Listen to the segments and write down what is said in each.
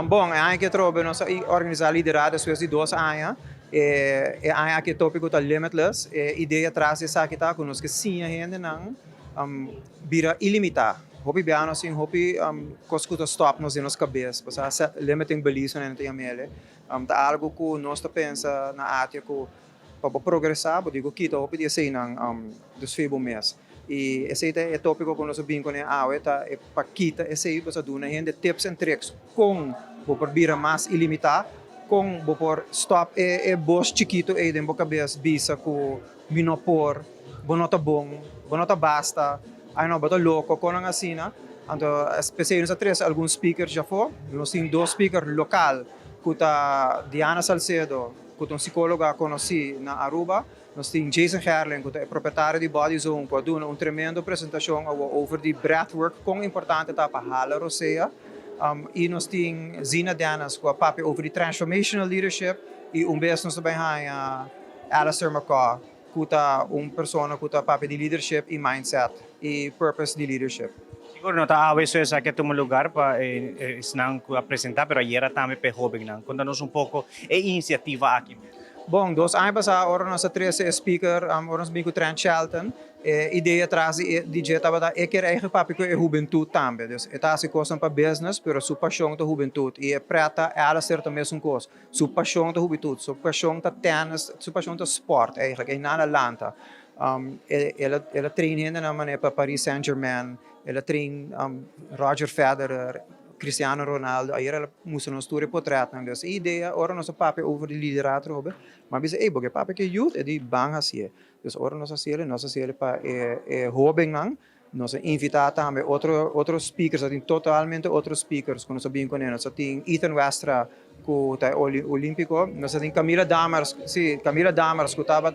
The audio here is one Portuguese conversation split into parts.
Bom, é que trobe nossa organizar liderado suas de 2 anos. É que tópico tá limitless. Ideia traz essa que tá conosco que sim ainda não vira ilimitado. Hopi biano assim, hopi coscuta stop nos em nossa cabeça, porque essa limiting beliefs não tem a mele. Tá algo que nós tá pensa na área que para progressar, digo kita hopi dia sei nang dos febo mês. E esse é tópico que nós vimos com a tá é para kita esse aí você duna ainda tips and tricks com por vira mais ilimitado com por stop boss chiquito e dem boca cabeça bisa com minopor bonota bom bonota basta aí não bota louco com a assina então especialmente a três alguns speakers já foi nós temos 2 speakers local que tá Diana Salcedo que é um psicóloga conheci na Aruba. Nós temos Jason Herling, que é proprietário de Body Zone, que dá uma tremenda apresentação over the breathwork, quão importante está para a roceia. E nós temos Zina Danas, que é papi over the transformational leadership, e beijo nós também a Alistair McCaw, que é uma pessoa que está papi de leadership e mindset, e purpose de leadership. Siguro no ta away so sa que tumo lugar pa isnang ku apresentar pero ayer também pe joven nang. Contanos un poco iniciativa aqui. Bom, 2 anos passar, agora nós três speaker, agora nós bem com Trent Shelton. Ideia traz de jeito para é que é papi com a juventude também. Dus é assim coisa para business, pero sua paixão da juventude e é prata ela certa mesmo coisa. Sua paixão da juventude, sua paixão da tennis, sua paixão da sport, eigenlijk é nada lanta. Ela treina ainda na maneira para Paris Saint-Germain, ela treina Roger Federer, Cristiano Ronaldo, aí ela mostrou nos tour portret nang dus ideia ora nosso papi over de liderazgo robe mas bisa porque papi que youth é de bang assim dus ora nossa ciele para jovem nang nós invitar também outros speakers tem totalmente outros speakers quando nós bem com eles nós tem Ethan Westra que é olímpico nós tem Camila Damers que estava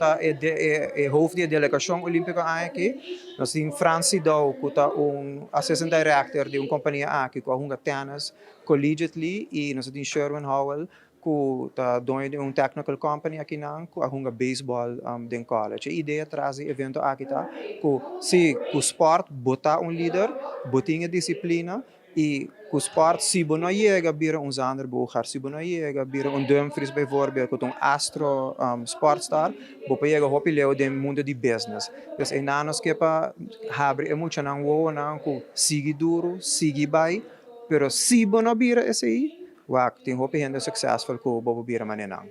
hoofd de delegação olímpica aqui nós tem Francis Dow que é assistant director de uma companhia aqui que é tennis collegiately e nós tem Sherwin Howell que é dono de uma technical company aqui na que é baseball de college a ideia traz evento aqui tá que se o sport botar líder botinha disciplina e o sport se não chega vira Zanderboer se não chega vira Dumfries bijvoorbeeld que astro sportstar bopa chega hopi leo de mundo de business dus é nanos que para abre muito não o não que sigue duro sigue bem pero se não vira esse aí tem hopi gente successful que bobo vira maneira